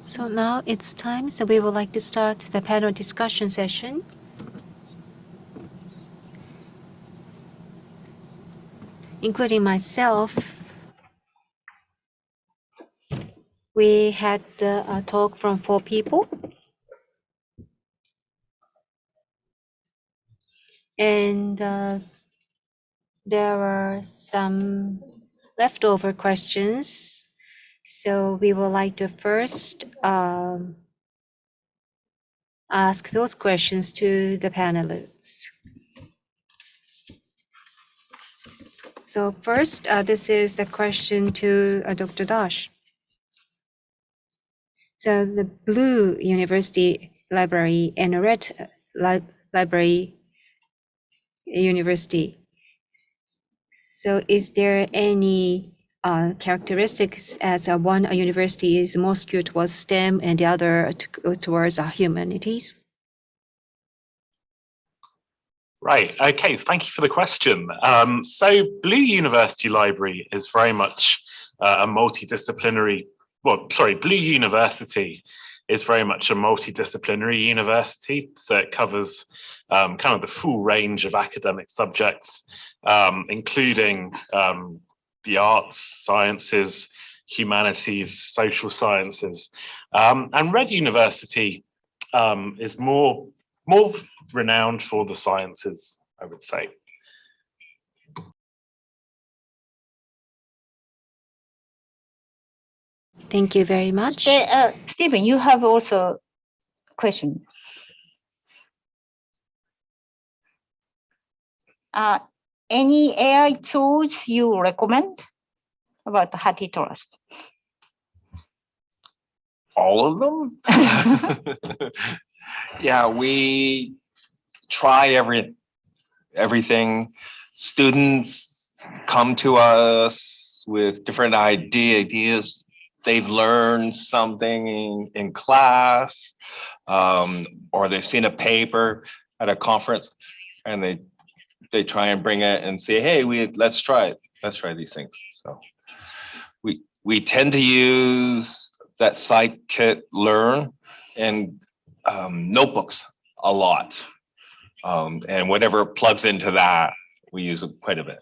So now it's time, so we would like to start the panel discussion session. Including myself, we had a talk from 4 people. And there were some leftover questions. So we would like to first ask those questions to the panelists. So first, this is the question to Dr. Darch. So the blue university library and red library university. So is there any characteristics as one university is more skewed towards STEM and the other towards humanities? Right, okay, thank you for the question. So Blue University Library is very much a multidisciplinary, Blue University is very much a multidisciplinary university. So it covers kind of the full range of academic subjects, including the arts, sciences, humanities, social sciences. And Red University is more renowned for the sciences, I would say. Thank you very much. Stephen, you have also a question. Any AI tools you recommend about HathiTrust? All of them? Yeah, we try everything. Students come to us with different ideas. They've learned something in class, or they've seen a paper at a conference, and they try and bring it and say, hey, let's try it. Let's try these things. So we tend to use that scikit-learn and notebooks a lot. And whatever plugs into that, we use it quite a bit.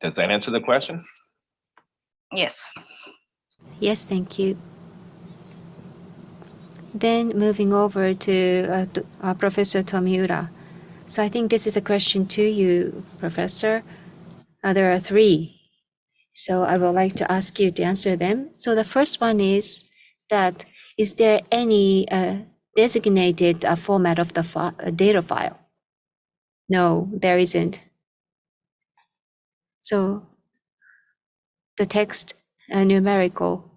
Does that answer the question? Yes. Yes, thank you. Then moving over to Professor Tomiura. So I think this is a question to you, Professor. There are 3. So I would like to ask you to answer them. So the first one is that, is there any designated format of the data file? No, there isn't. So the text numerical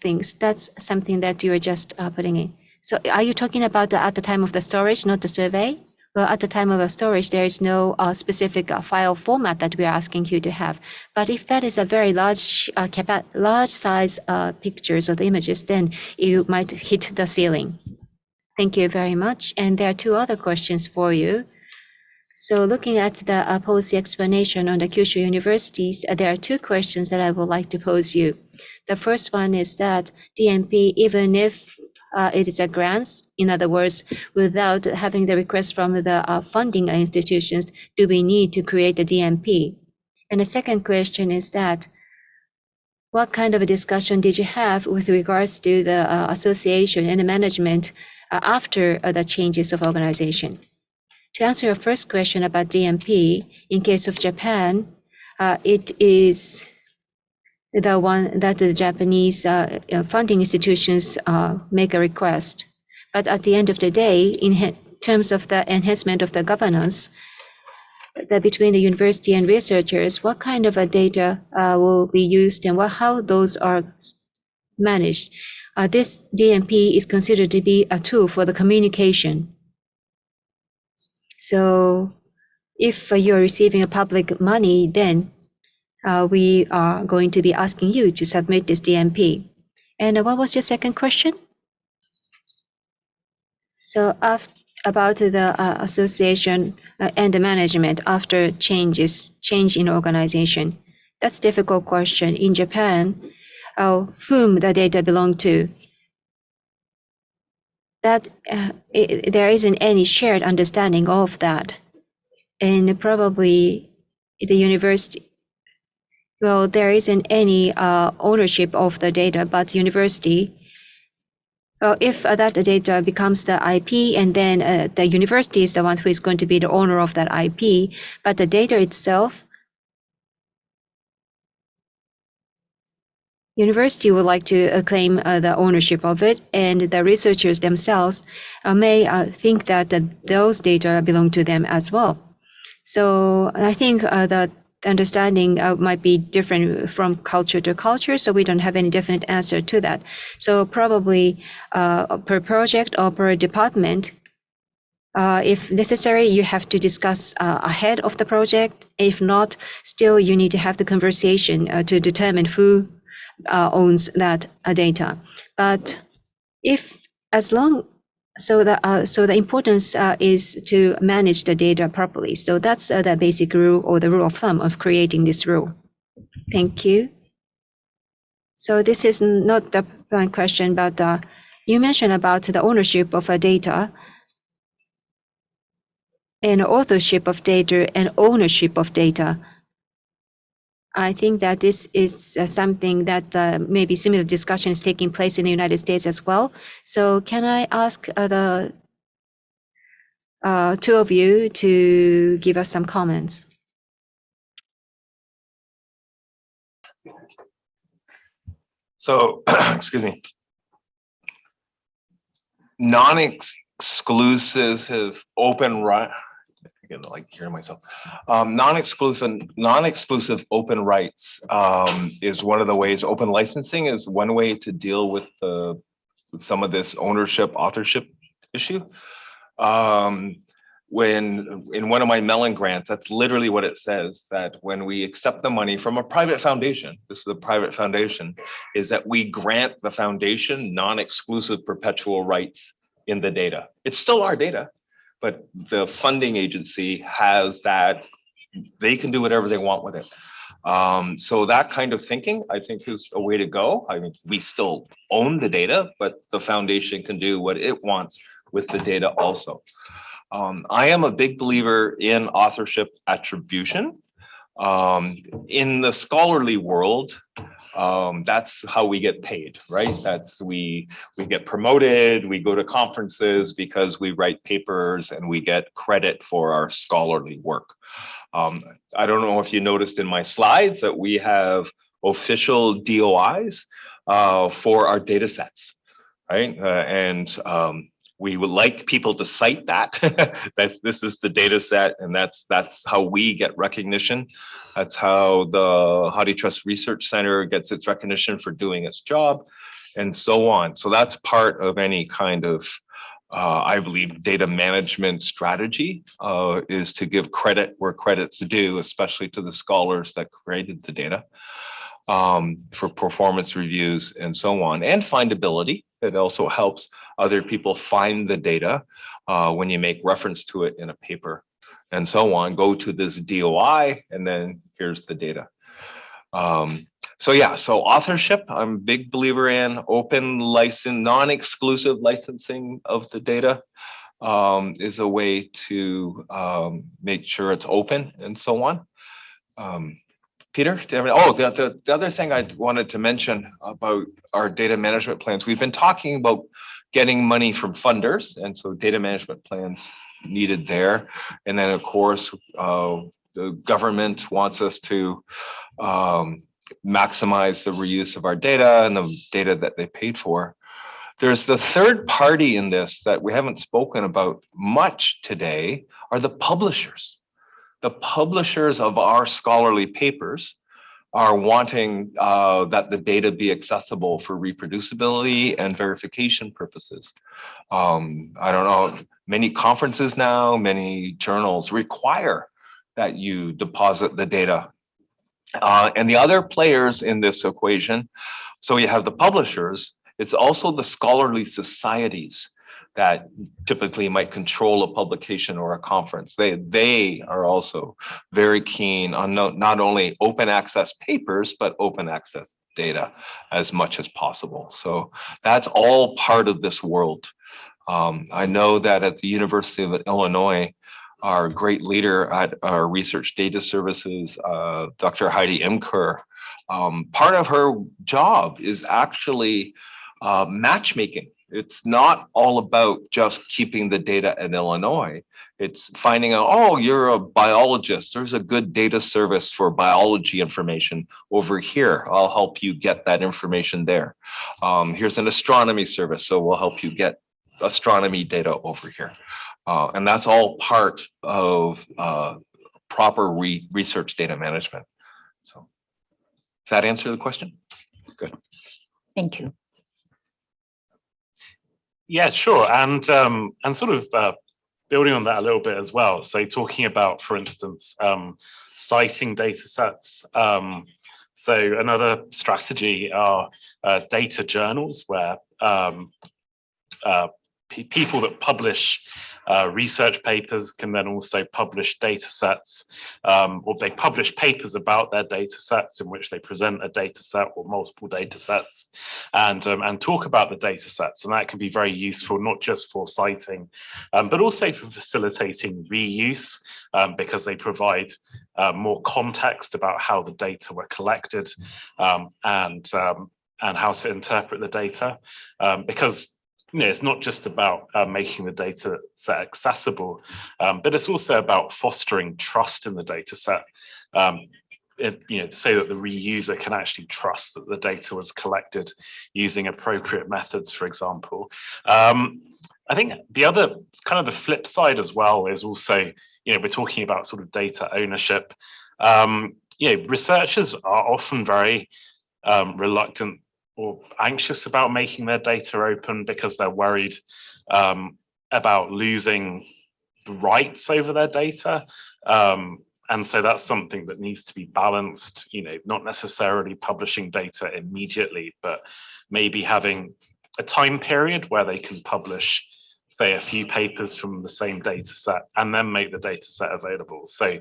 things, that's something that you're just putting in. So are you talking about at the time of the storage, not the survey? Well, at the time of the storage, there is no specific file format that we are asking you to have. But if that is a very large size pictures or the images, then you might hit the ceiling. Thank you very much. And there are 2 other questions for you. So looking at the policy explanation on the Kyushu universities, there are 2 questions that I would like to pose you. The first one is that DMP, even if it is a grants, in other words, without having the request from the funding institutions, do we need to create a DMP? And the second question is that, what kind of a discussion did you have with regards to the association and the management after the changes of organization? To answer your first question about DMP, in case of Japan, it is the one that the Japanese funding institutions make a request. But at the end of the day, in terms of the enhancement of the governance between the university and researchers, what kind of a data will be used and how those are managed? This DMP is considered to be a tool for the communication. So if you're receiving a public money, then we are going to be asking you to submit this DMP. And what was your second question? So about the association and the management after change in organization. That's a difficult question. In Japan, whom the data belong to, that there isn't any shared understanding of that. And probably the university, well, there isn't any ownership of the data, but university, well, if that data becomes the IP, and then the university is the one who is going to be the owner of that IP, but the data itself, university would like to claim the ownership of it, and the researchers themselves may think that those data belong to them as well. So I think the understanding might be different from culture to culture, so we don't have any definite answer to that. So probably per project or per department, if necessary, you have to discuss ahead of the project. If not, still you need to have the conversation to determine who owns that data. But if as long, so the importance is to manage the data properly. So that's the basic rule or the rule of thumb of creating this rule. Thank you. So this is not the blank question, but you mentioned about the ownership of data and authorship of data and ownership of data. I think that this is something that maybe similar discussion is taking place in the United States as well. So can I ask the two of you to give us some comments? So, excuse me. Non-exclusive open right. Again, like hearing myself. Non-exclusive open rights is one of the ways. Open licensing is one way to deal with some of this ownership authorship issue. When in one of my Mellon grants, that's literally what it says, that when we accept the money from a private foundation, this is a private foundation, is that we grant the foundation non-exclusive perpetual rights in the data. It's still our data, but the funding agency has that, they can do whatever they want with it. So that kind of thinking, I think, is a way to go. I mean, we still own the data, but the foundation can do what it wants with the data also. I am a big believer in authorship attribution. In the scholarly world, that's how we get paid, right? That's we get promoted, we go to conferences because we write papers and we get credit for our scholarly work. I don't know if you noticed in my slides that we have official DOIs for our data sets, right? We would like people to cite that. This is the data set, and that's how we get recognition. That's how the HathiTrust Research Center gets its recognition for doing its job, and so on. So that's part of any kind of, I believe, data management strategy is to give credit where credit's due, especially to the scholars that created the data, for performance reviews and so on, and findability. It also helps other people find the data when you make reference to it in a paper and so on. Go to this DOI and then here's the data. So yeah, so authorship, I'm a big believer in open license, non-exclusive licensing of the data is a way to make sure it's open and so on. Peter, do you have the other thing I wanted to mention about our data management plans, we've been talking about getting money from funders, and so data management plans needed there. And then of course, the government wants us to maximize the reuse of our data and the data that they paid for. There's the third party in this that we haven't spoken about much today, are the publishers. The publishers of our scholarly papers are wanting that the data be accessible for reproducibility and verification purposes. I don't know, many conferences now, many journals require that you deposit the data. And the other players in this equation, so you have the publishers, it's also the scholarly societies. that typically might control a publication or a conference. They are also very keen on not only open access papers, but open access data as much as possible. So that's all part of this world. I know that at the University of Illinois, our great leader at our research data services, Dr. Heidi Imker, part of her job is actually matchmaking. It's not all about just keeping the data in Illinois. It's finding out, oh, you're a biologist. There's a good data service for biology information over here. I'll help you get that information there. Here's an astronomy service, so we'll help you get astronomy data over here. And that's all part of proper research data management. So does that answer the question? Good. Thank you. Yeah, sure. And sort of building on that a little bit as well. So talking about, for instance, citing data sets. So another strategy are data journals where people that publish research papers can then also publish data sets, or they publish papers about their data sets in which they present a data set or multiple data sets and talk about the data sets. And that can be very useful, not just for citing, but also for facilitating reuse, because they provide more context about how the data were collected and how to interpret the data. Because it's not just about making the data set accessible, but it's also about fostering trust in the data set, so that the reuser can actually trust that the data was collected using appropriate methods, for example. I think the other kind of the flip side as well is also, we're talking about sort of data ownership. Researchers are often very reluctant or anxious about making their data open because they're worried about losing the rights over their data. And so that's something that needs to be balanced, not necessarily publishing data immediately, but maybe having a time period where they can publish, say, a few papers from the same data set and then make the data set available. So,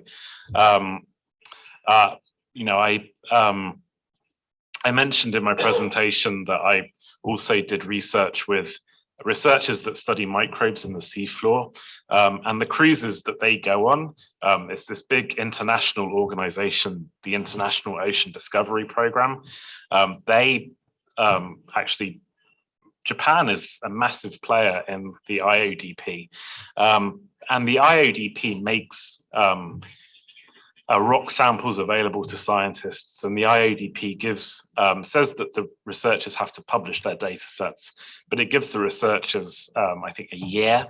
I mentioned in my presentation that I also did research with researchers that study microbes in the seafloor, and the cruises that they go on. It's this big international organization, the International Ocean Discovery Program. Japan is a massive player in the IODP, and the IODP makes rock samples available to scientists, and the IODP says that the researchers have to publish their data sets, but it gives the researchers, I think, a year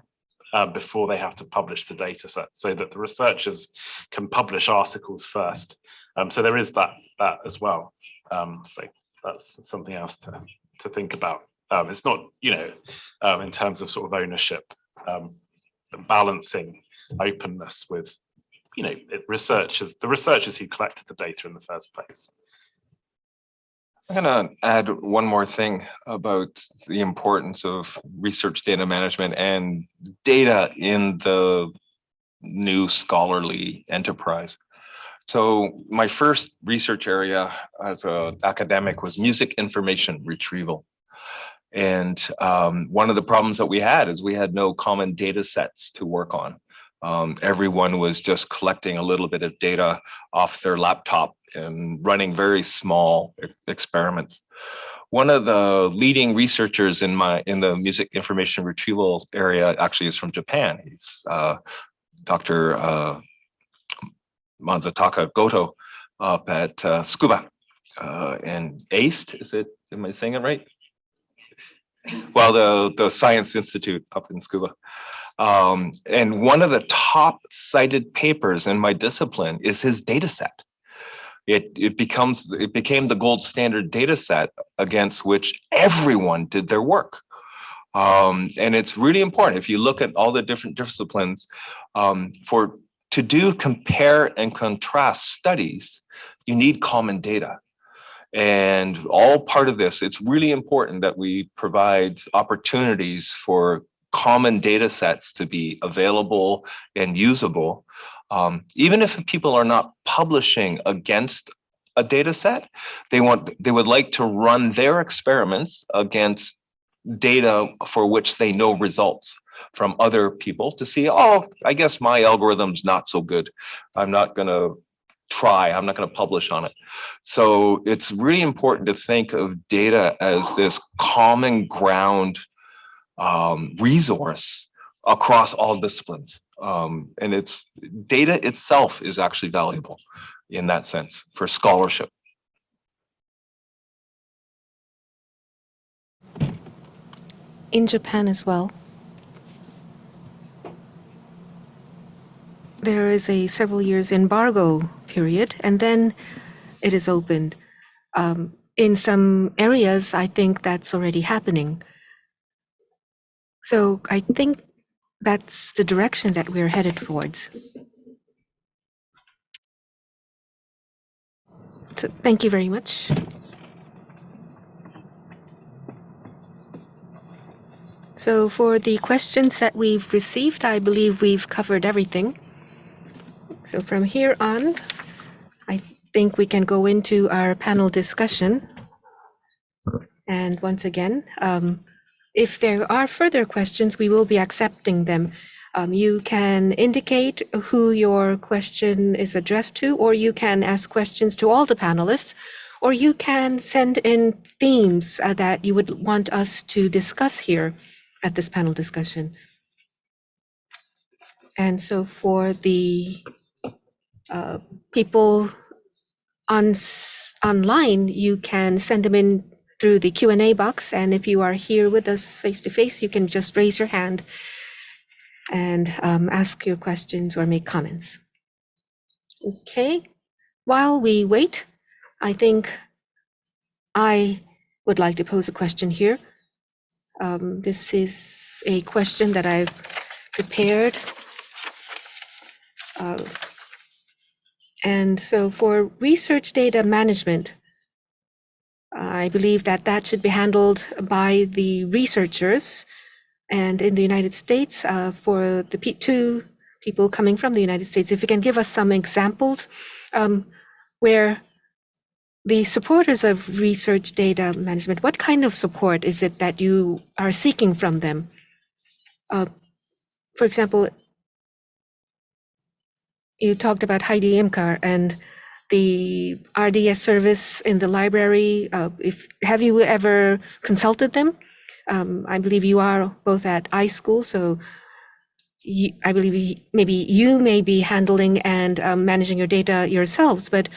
before they have to publish the data set, so that the researchers can publish articles first. So there is that as well. So that's something else to think about. It's not, in terms of sort of ownership, balancing openness with the researchers who collected the data in the first place. I'm going to add one more thing about the importance of research data management and data in the new scholarly enterprise. So my first research area as an academic was music information retrieval. And one of the problems that we had is we had no common data sets to work on. Everyone was just collecting a little bit of data off their laptop and running very small experiments. One of the leading researchers in the music information retrieval area actually is from Japan. He's Dr. Manzataka Goto up at Tsukuba and ACE. Am I saying it right? Well, the Science Institute up in Tsukuba. And one of the top cited papers in my discipline is his data set. It became the gold standard data set against which everyone did their work. And it's really important if you look at all the different disciplines, to do compare and contrast studies, you need common data. And all part of this, it's really important that we provide opportunities for common data sets to be available and usable. Even if people are not publishing against a data set, they would like to run their experiments against data for which they know results from other people to see, oh, I guess my algorithm's not so good. I'm not going to publish on it. So it's really important to think of data as this common ground resource across all disciplines. And it's data itself is actually valuable in that sense for scholarship. In Japan as well, there is a several years embargo period, and then it is opened. In some areas, I think that's already happening. So I think that's the direction that we're headed towards. So thank you very much. So for the questions that we've received, I believe we've covered everything. So from here on, I think we can go into our panel discussion. And once again, if there are further questions, we will be accepting them. You can indicate who your question is addressed to, or you can ask questions to all the panelists, or you can send in themes that you would want us to discuss here at this panel discussion. And so for the people online, you can send them in through the Q&A box. And if you are here with us face to face, you can just raise your hand and ask your questions or make comments. Okay, while we wait, I think I would like to pose a question here. This is a question that I've prepared. And so for research data management, I believe that should be handled by the researchers. And in the United States, for the two people coming from the United States, if you can give us some examples where the supporters of research data management, what kind of support is it that you are seeking from them? For example, you talked about Heidi Imkar and the RDS service in the library. Have you ever consulted them? I believe you are both at iSchool, so I believe maybe you may be handling and managing your data yourselves, but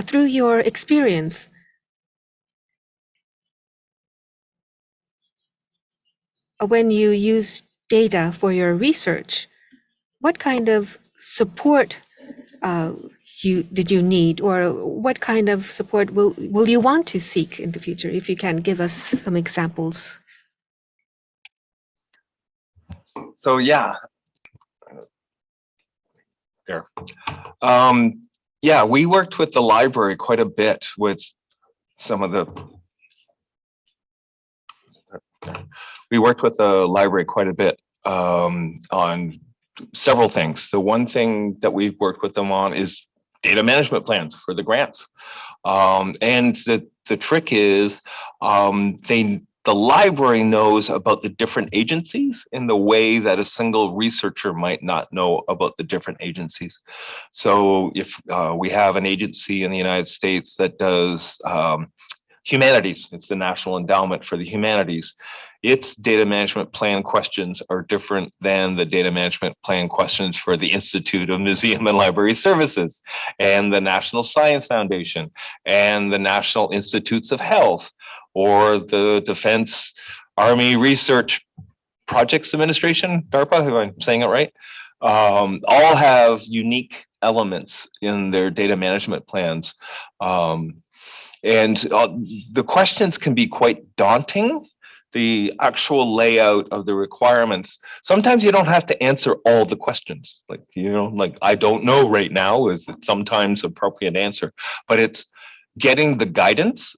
through your experience, when you use data for your research, what kind of support did you need, or what kind of support will you want to seek in the future? If you can give us some examples. So yeah, there. Yeah, we worked with the library quite a bit with some of the. We worked with the library quite a bit on several things. The one thing that we've worked with them on is data management plans for the grants. And the trick is the library knows about the different agencies in the way that a single researcher might not know about the different agencies. So if we have an agency in the United States that does humanities, it's the National Endowment for the Humanities, its data management plan questions are different than the data management plan questions for the Institute of Museum and Library Services and the National Science Foundation and the National Institutes of Health or the Defense Army Research Projects Administration, DARPA, if I'm saying it right, all have unique elements in their data management plans. And the questions can be quite daunting. The actual layout of the requirements. Sometimes you don't have to answer all the questions. Like, like I don't know right now is sometimes appropriate answer, but it's getting the guidance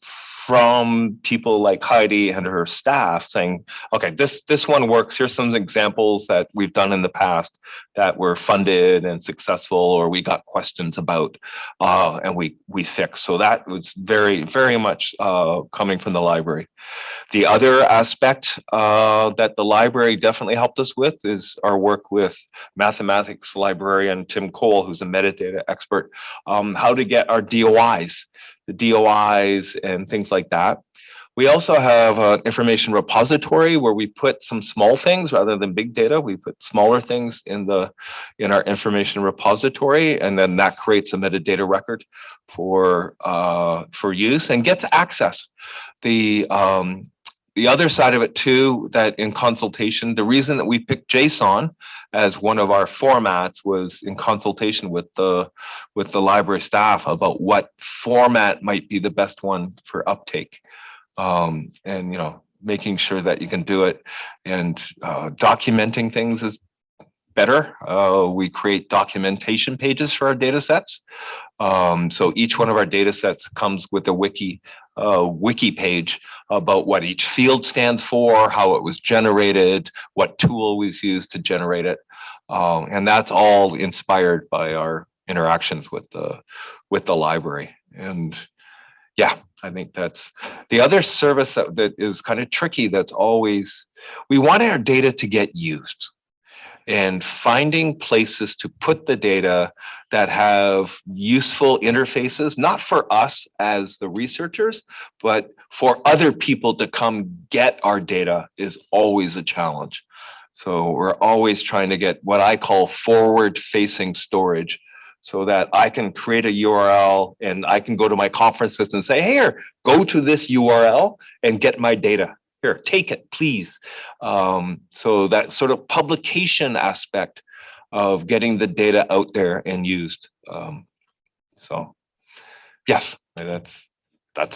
from people like Heidi and her staff saying, okay, this one works. Here's some examples that we've done in the past that were funded and successful, or we got questions about, and we fixed. So that was very, very much coming from the library. The other aspect that the library definitely helped us with is our work with mathematics librarian Tim Cole, who's a metadata expert, how to get our DOIs, the DOIs and things like that. We also have an information repository where we put some small things rather than big data. We put smaller things in our information repository, and then that creates a metadata record for use and gets access. The other side of it too, that in consultation, the reason that we picked JSON as one of our formats was in consultation with the library staff about what format might be the best one for uptake. And making sure that you can do it, and documenting things is better. We create documentation pages for our data sets. So each one of our data sets comes with a wiki page about what each field stands for, how it was generated, what tool was used to generate it. And that's all inspired by our interactions with the library. And yeah, I think that's the other service that is kind of tricky. That's always, we want our data to get used, and finding places to put the data that have useful interfaces, not for us as the researchers, but for other people to come get our data is always a challenge. So we're always trying to get what I call forward-facing storage, so that I can create a URL and I can go to my conferences and say, here, go to this URL and get my data. Here, take it, please. So that sort of publication aspect of getting the data out there and used. So yes, that's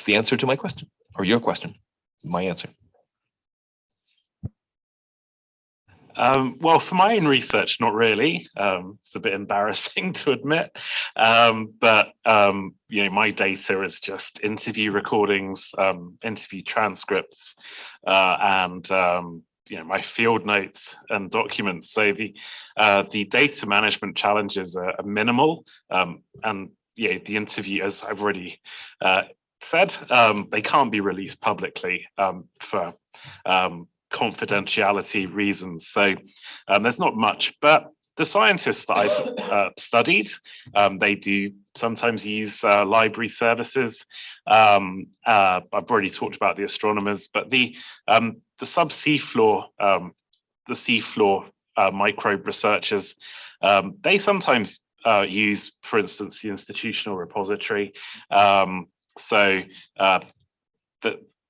the answer to my question, or your question, my answer. Well, for my own research, not really. It's a bit embarrassing to admit, but my data is just interview recordings, interview transcripts, and my field notes and documents. So the data management challenges are minimal, and the interview, as I've already said, they can't be released publicly for confidentiality reasons. So there's not much, but the scientists that I've studied, they do sometimes use library services. I've already talked about the astronomers, but the subsea floor, the seafloor microbe researchers, they sometimes use, for instance, the institutional repository.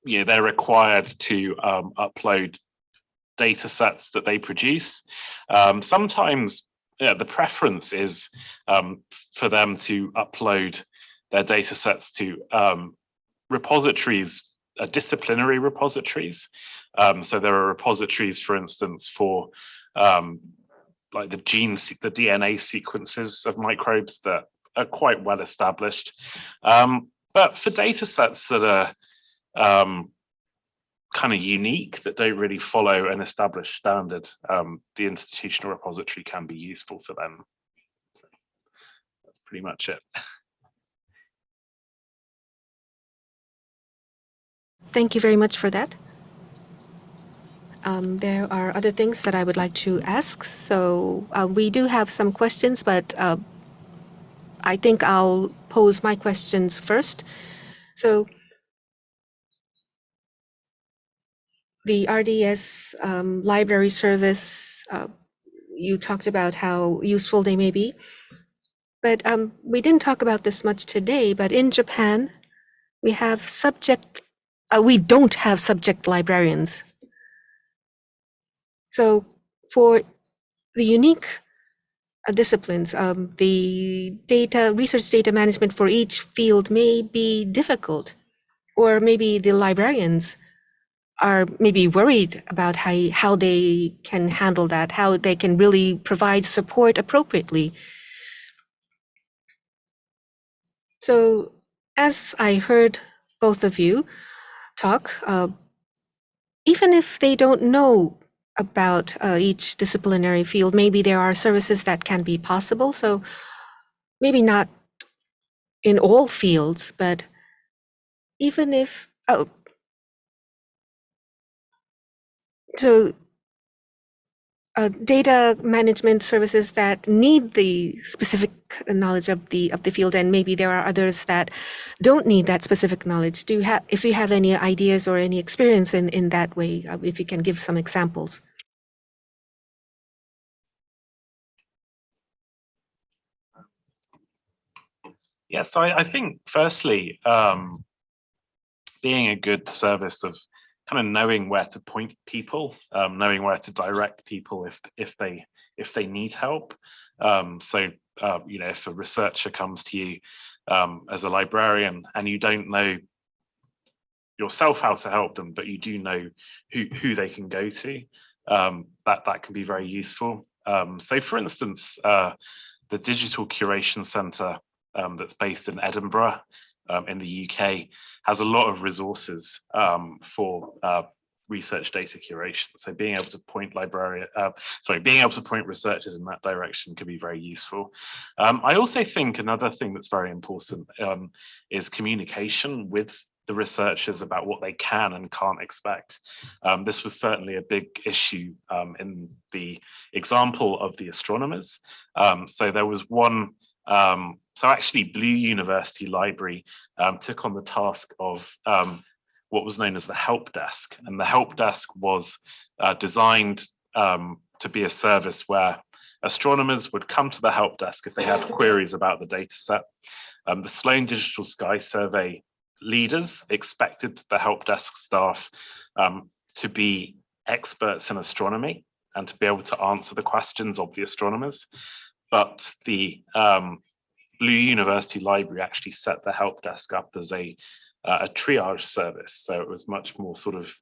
They're required to upload data sets that they produce. Sometimes the preference is for them to upload their data sets to repositories, disciplinary repositories. So there are repositories, for instance, for like the DNA sequences of microbes that are quite well established. But for data sets that are kind of unique, that don't really follow an established standard, the institutional repository can be useful for them. So that's pretty much it. Thank you very much for that. There are other things that I would like to ask. So we do have some questions, but I think I'll pose my questions first. So the RDS library service, you talked about how useful they may be, but we didn't talk about this much today, but in Japan, we don't have subject librarians. So for the unique disciplines, the research data management for each field may be difficult, or maybe the librarians are maybe worried about how they can handle that, how they can really provide support appropriately. So as I heard both of you, talk, even if they don't know about each disciplinary field, maybe there are services that can be possible. So maybe not in all fields, but even if, data management services that need the specific knowledge of the field, and maybe there are others that don't need that specific knowledge. If you have any ideas or any experience in that way, if you can give some examples. Yeah, so I think firstly, being a good service of kind of knowing where to point people, knowing where to direct people if they need help. You know, if a researcher comes to you as a librarian and you don't know yourself how to help them, but you do know who they can go to, that can be very useful. So for instance, the Digital Curation Centre that's based in Edinburgh in the UK has a lot of resources for research data curation. So being able to point being able to point researchers in that direction can be very useful. I also think another thing that's very important is communication with the researchers about what they can and can't expect. This was certainly a big issue in the example of the astronomers. So there was one, so actually Blue University Library took on the task of what was known as the help desk. And the help desk was designed to be a service where astronomers would come to the help desk if they had queries about the data set. The Sloan Digital Sky Survey leaders expected the help desk staff to be experts in astronomy and to be able to answer the questions of the astronomers. But the Blue University Library actually set the help desk up as a triage service. So it was much more sort of,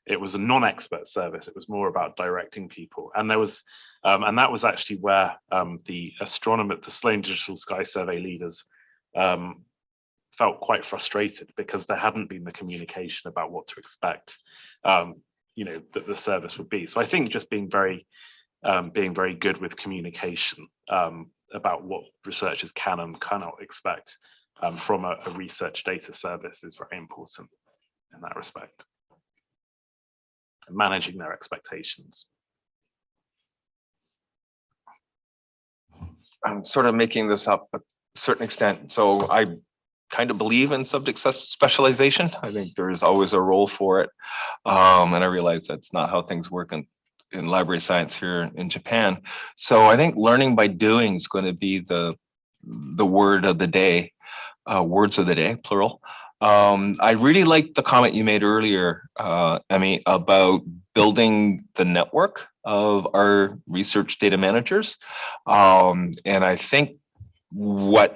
it was a non-expert service. It was more about directing people. And there was, and that was actually where the Sloan Digital Sky Survey leaders felt quite frustrated because there hadn't been the communication about what to expect, you know, that the service would be. So I think just being very good with communication about what researchers can and cannot expect from a research data service is very important in that respect. And managing their expectations. I'm sort of making this up to a certain extent. So I kind of believe in subject specialization. I think there's always a role for it. And I realize that's not how things work in library science here in Japan. So I think learning by doing is going to be the word of the day, words of the day, plural. I really liked the comment you made earlier, Emmy, about building the network of our research data managers. And I think what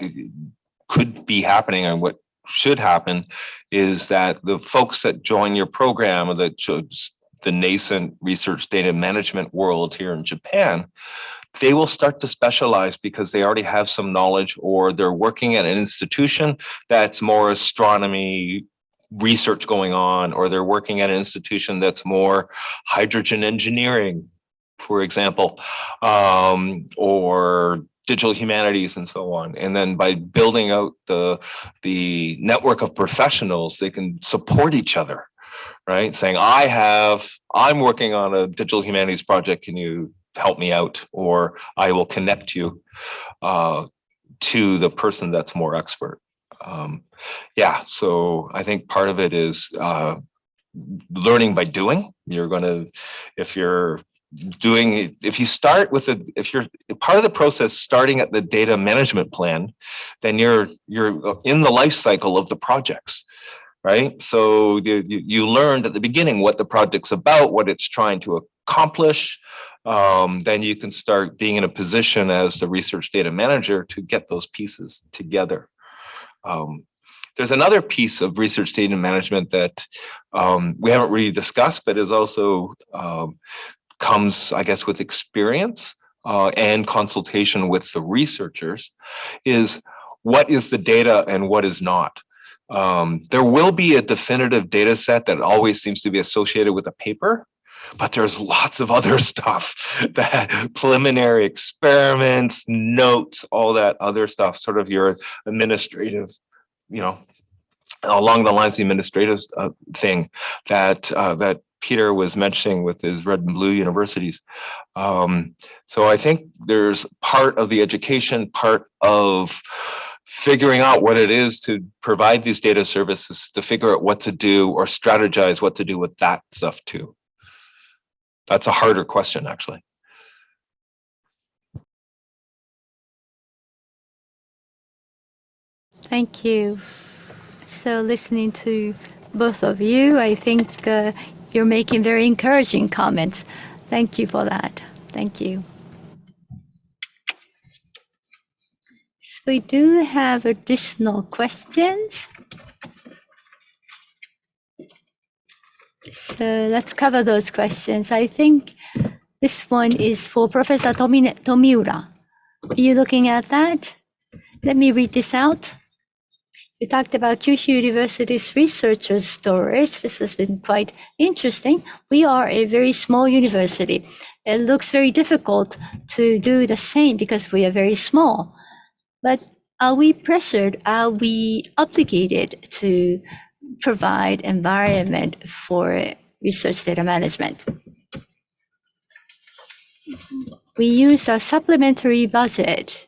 could be happening and what should happen is that the folks that join your program or that shows the nascent research data management world here in Japan, they will start to specialize because they already have some knowledge, or they're working at an institution that's more astronomy research going on, or they're working at an institution that's more hydrogen engineering, for example, or digital humanities and so on. And then by building out the network of professionals, they can support each other, right? Saying, I'm working on a digital humanities project, can you help me out? Or I will connect you to the person that's more expert. Yeah, so I think part of it is learning by doing. You're going to, if you start with if you're part of the process starting at the data management plan, then you're in the life cycle of the projects, right? So you learned at the beginning what the project's about, what it's trying to accomplish. Then you can start being in a position as the research data manager to get those pieces together. There's another piece of research data management that we haven't really discussed, but is also comes, I guess, with experience and consultation with the researchers, is what is the data and what is not. There will be a definitive data set that always seems to be associated with a paper, but there's lots of other stuff, that preliminary experiments, notes, all that other stuff, sort of your administrative, along the lines of the administrative thing that Peter was mentioning with his red and blue universities. So I think there's part of the education, part of figuring out what it is to provide these data services, to figure out what to do or strategize what to do with that stuff too. That's a harder question, actually. Thank you. So listening to both of you, I think you're making very encouraging comments. Thank you for that. Thank you. So we do have additional questions. So let's cover those questions. I think this one is for Professor Tomiura. Are you looking at that? Let me read this out. You talked about Kyushu University's researchers' storage. This has been quite interesting. We are a very small university. It looks very difficult to do the same because we are very small. But are we pressured? Are we obligated to provide environment for research data management? We use a supplementary budget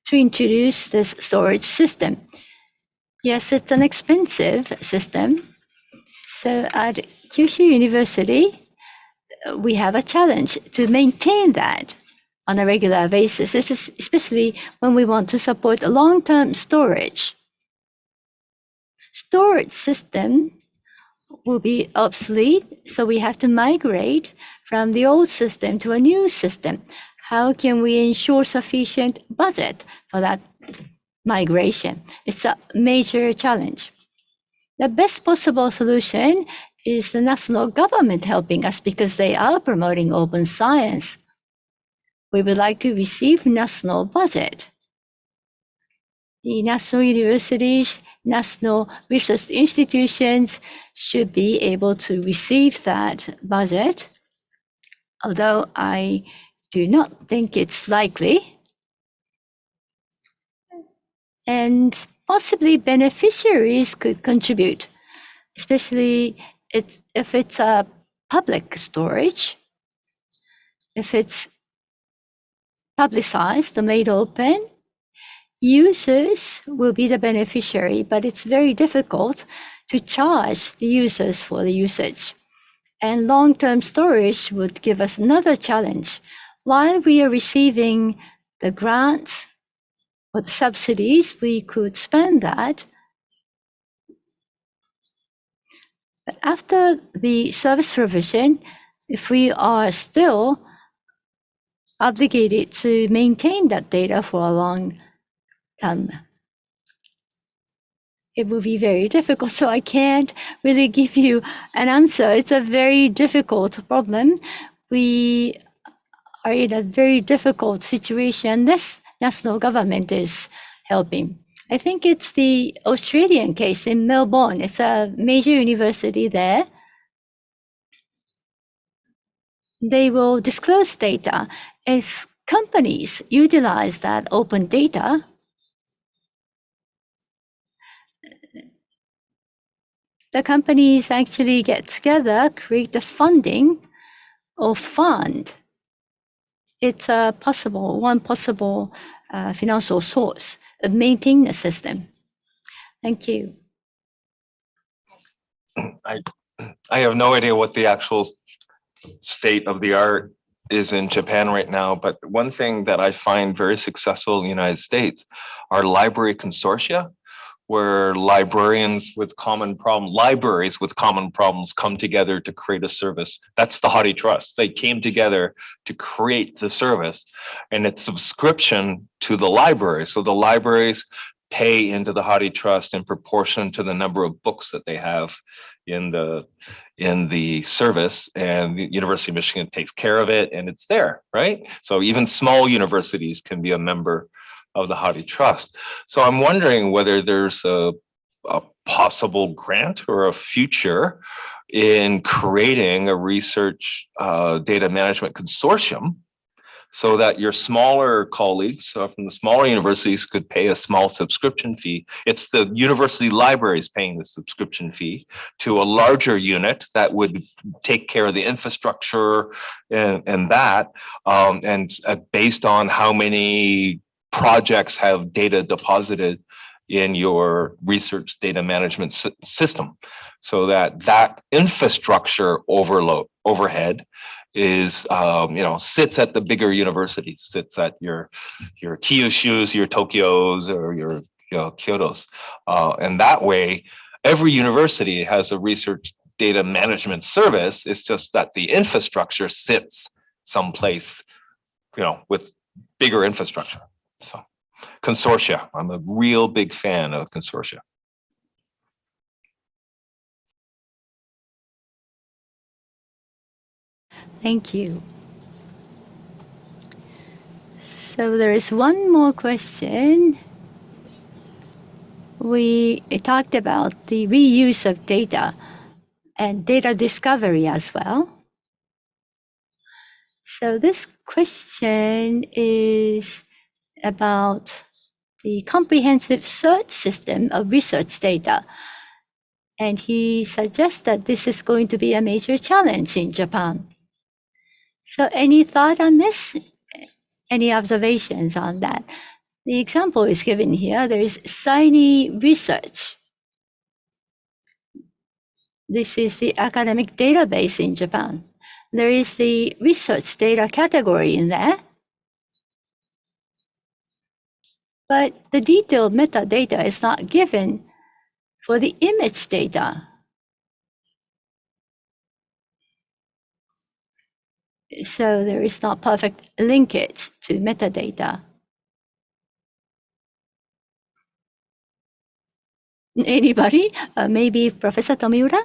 to introduce this storage system. Yes, it's an expensive system. So at Kyushu University, we have a challenge to maintain that on a regular basis, especially when we want to support long-term storage. Storage system will be obsolete, so we have to migrate from the old system to a new system. How can we ensure sufficient budget for that migration? It's a major challenge. The best possible solution is the national government helping us because they are promoting open science. We would like to receive national budget. The national universities, national research institutions should be able to receive that budget, although I do not think it's likely. And possibly beneficiaries could contribute, especially if it's a public storage, if it's publicized or made open, users will be the beneficiary, but it's very difficult to charge the users for the usage. And long-term storage would give us another challenge. While we are receiving the grants or the subsidies, we could spend that. But after the service provision, if we are still obligated to maintain that data for a long time, it will be very difficult. So I can't really give you an answer. It's a very difficult problem. We are in a very difficult situation. This national government is helping. I think it's the Australian case in Melbourne. It's a major university there. They will disclose data. If companies utilize that open data, the companies actually get together, create the funding or fund. It's a one possible financial source of maintaining the system. Thank you. I have no idea what the actual state of the art is in Japan right now, but one thing that I find very successful in the United States are library consortia, where libraries with common problems come together to create a service. That's the Hadi Trust. They came together to create the service, and it's subscription to the library. So the libraries pay into the Hadi Trust in proportion to the number of books that they have in the service, and the University of Michigan takes care of it, and it's there, right? So even small universities can be a member of the Hadi Trust. So I'm wondering whether there's a possible grant or a future in creating a research data management consortium so that your smaller colleagues from the smaller universities could pay a small subscription fee. It's the university libraries paying the subscription fee to a larger unit that would take care of the infrastructure and that, and based on how many projects have data deposited in your research data management system, so that infrastructure overhead is sits at the bigger universities, sits at your Kyushus, your Tokyos, or your Kyotos, and that way every university has a research data management service. It's just that the infrastructure sits someplace with bigger infrastructure. So consortia, I'm a real big fan of consortia. Thank you. So there is one more question. We talked about the reuse of data and data discovery as well. So this question is about the comprehensive search system of research data. And he suggests that this is going to be a major challenge in Japan. So any thought on this? Any observations on that? The example is given here. There is Shiny Research. This is the academic database in Japan. There is the research data category in there. But the detailed metadata is not given for the image data. So there is not perfect linkage to metadata. Anybody? Maybe Professor Tomiura?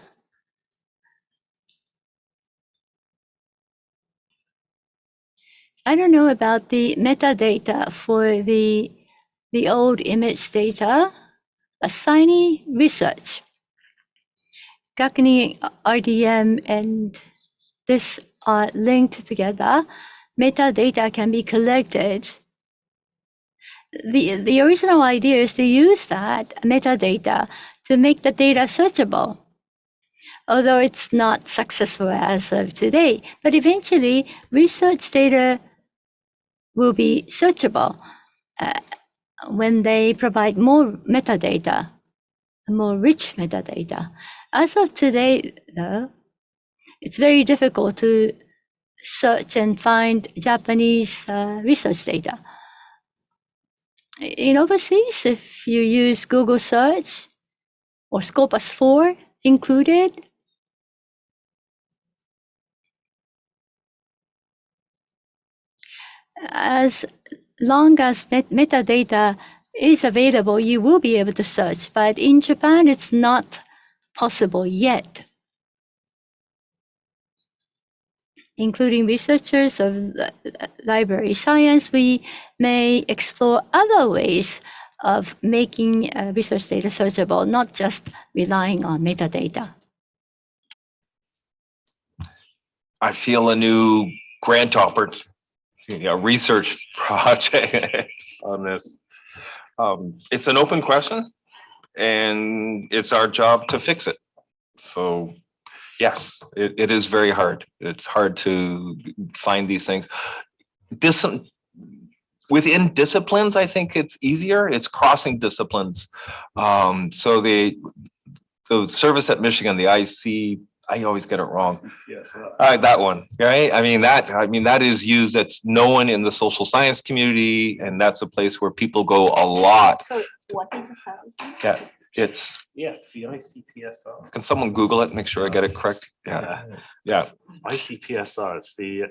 I don't know about the metadata for the old image data, but Shiny Research, Gakni RDM and this are linked together. Metadata can be collected. The original idea is to use that metadata to make the data searchable, although it's not successful as of today. But eventually, research data will be searchable when they provide more metadata, more rich metadata. As of today, though, it's very difficult to search and find Japanese research data. In overseas, if you use Google search or Scopus 4 included, as long as metadata is available, you will be able to search. But in Japan, it's not possible yet. Including researchers of library science, we may explore other ways of making research data searchable, not just relying on metadata. I feel a new grant opportunity, a research project on this. It's an open question, and it's our job to fix it. So yes, it is very hard. It's hard to find these things. Within disciplines, I think it's easier. It's crossing disciplines. So the service at Michigan, the IC, I always get it wrong. That one, right? I mean that is used. That's known in the social science community, and that's a place where people go a lot. So what is the service? Yeah. It's the ICPSR. Can someone Google it? Make sure I get it correct. Yeah. ICPSR. It's the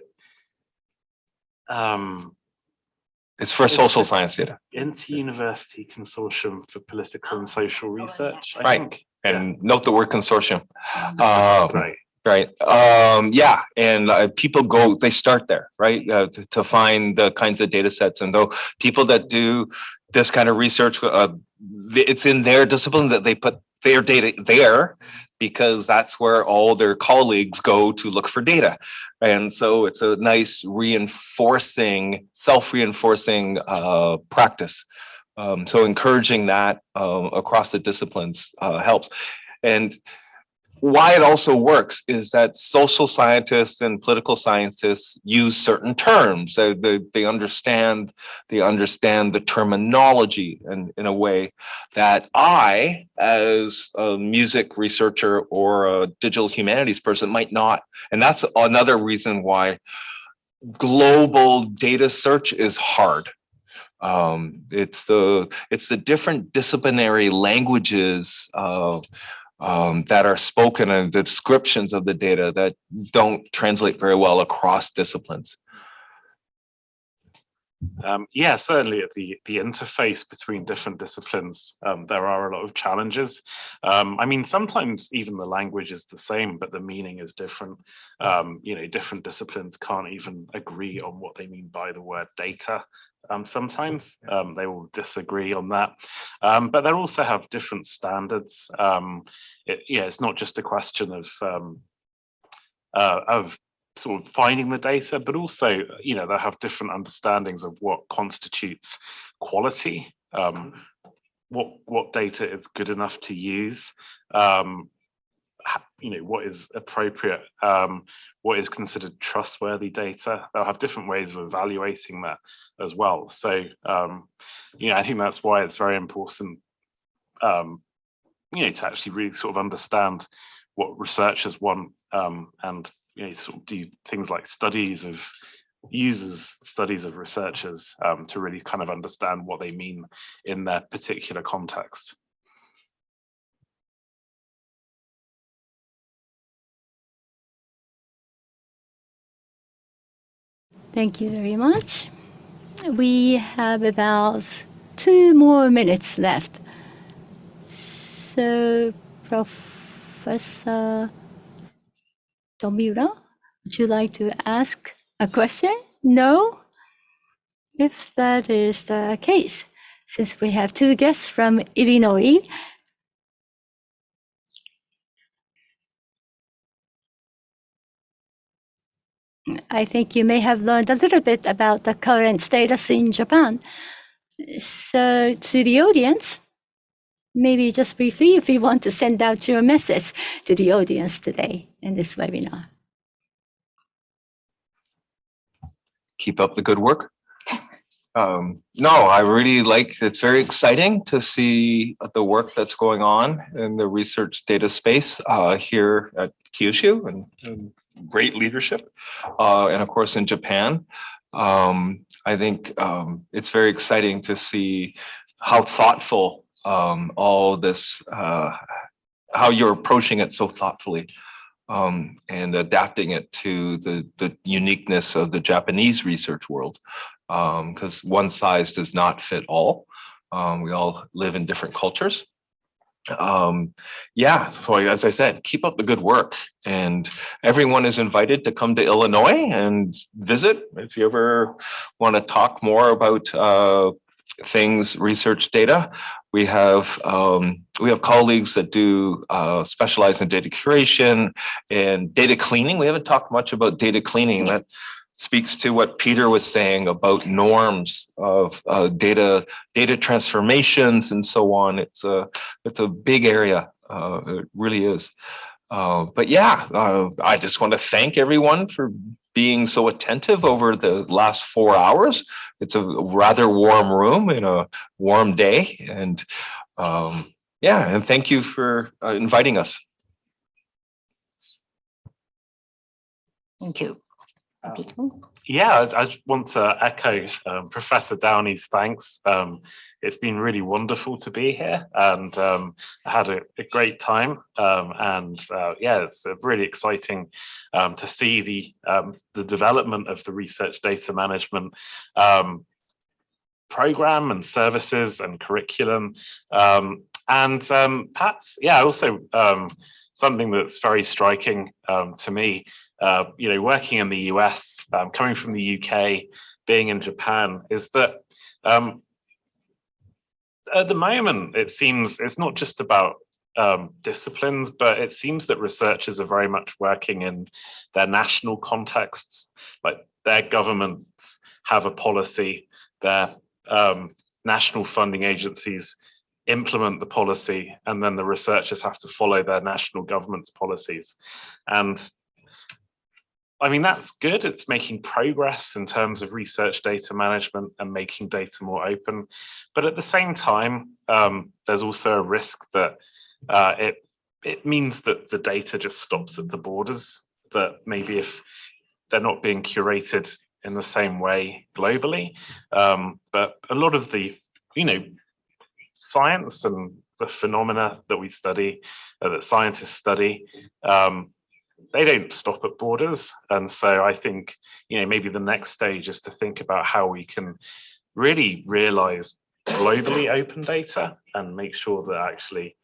it's for social science data. Inter-University Consortium for Political and Social Research. I Right. think. And note the word consortium. Right. Right. Yeah. And people they start there, right? To find the kinds of data sets. And though people that do this kind of research, it's in their discipline that they put their data there because that's where all their colleagues go to look for data. And so it's a nice self-reinforcing practice. So encouraging that across the disciplines helps. And why it also works is that social scientists and political scientists use certain terms. They understand the terminology in a way that I, as a music researcher or a digital humanities person, might not. And that's another reason why global data search is hard. It's the different disciplinary languages that are spoken and the descriptions of the data that don't translate very well across disciplines. Yeah, certainly at the interface between different disciplines, there are a lot of challenges. I mean, sometimes even the language is the same, but the meaning is different. Different disciplines can't even agree on what they mean by the word data. Sometimes they will disagree on that, but they also have different standards. It's not just a question of sort of finding the data, but also, they have different understandings of what constitutes quality, what data is good enough to use, what is appropriate, what is considered trustworthy data. They'll have different ways of evaluating that as well. So, I think that's why it's very important, to actually really sort of understand what researchers want, and sort of do things like studies of users, studies of researchers, to really kind of understand what they mean in their particular context. Thank you very much. We have about 2 more minutes left. So, Professor Tomiura, would you like to ask a question? No? If that is the case, since we have 2 guests from Illinois, I think you may have learned a little bit about the current status in Japan. So to the audience, maybe just briefly, if you want to send out your message to the audience today in this webinar. Keep up the good work. No, I really it's very exciting to see the work that's going on in the research data space here at Kyushu, and great leadership, and of course in Japan. I think it's very exciting to see how thoughtful all this, how you're approaching it so thoughtfully, and adapting it to the uniqueness of the Japanese research world, because one size does not fit all. We all live in different cultures. So as I said, keep up the good work, and everyone is invited to come to Illinois and visit if you ever want to talk more about things, research data. We have colleagues that do specialize in data curation and data cleaning. We haven't talked much about data cleaning. That speaks to what Peter was saying about norms of data transformations and so on. It's a big area. It really is. But yeah, I just want to thank everyone for being so attentive over the last 4 hours. It's a rather warm room in a warm day, and and thank you for inviting us. Thank you. Yeah, I just want to echo Professor Downie's thanks. It's been really wonderful to be here, and I had a great time. It's really exciting to see the development of the research data management program and services and curriculum. Perhaps, I also something that's very striking to me, working in the US, coming from the UK, being in Japan, is that at the moment, it seems it's not just about disciplines, but it seems that researchers are very much working in their national contexts. Like their governments have a policy, their national funding agencies implement the policy, and then the researchers have to follow their national government's policies. And I mean, that's good. It's making progress in terms of research data management and making data more open. But at the same time, there's also a risk that it means that the data just stops at the borders, that maybe if they're not being curated in the same way globally, but a lot of the, science and the phenomena that we study, that scientists study, they don't stop at borders. And so I think, maybe the next stage is to think about how we can really realize globally open data and make sure that actually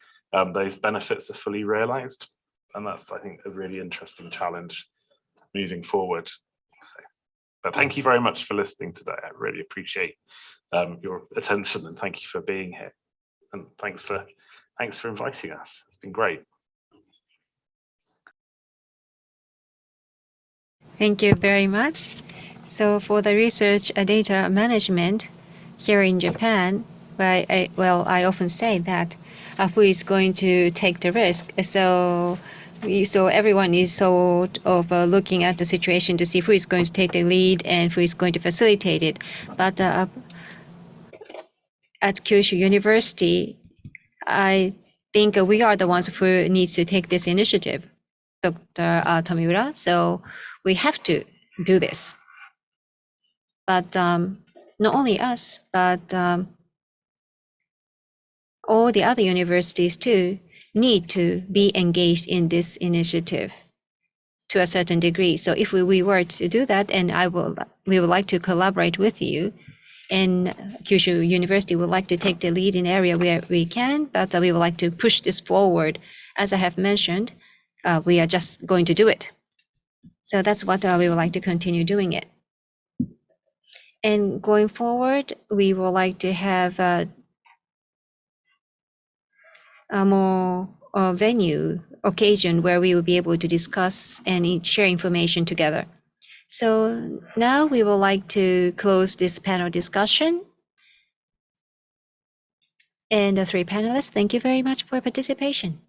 those benefits are fully realized. And that's, I think, a really interesting challenge moving forward. So, but thank you very much for listening today. I really appreciate your attention, and thank you for being here. And thanks for inviting us. It's been great. Thank you very much. So for the research data management here in Japan, I often say that who is going to take the risk? So everyone is sort of looking at the situation to see who is going to take the lead and who is going to facilitate it. But at Kyushu University, I think we are the ones who needs to take this initiative, Dr. Tomiura. So we have to do this. But not only us, but all the other universities too need to be engaged in this initiative to a certain degree. So if we were to do that, and we would like to collaborate with you, and Kyushu University would like to take the lead in area where we can, but we would like to push this forward. As I have mentioned, we are just going to do it. So that's what we would like to continue doing it. And going forward, we would like to have a more venue occasion where we will be able to discuss and share information together. So now we would like to close this panel discussion. And the three panelists, thank you very much for participation.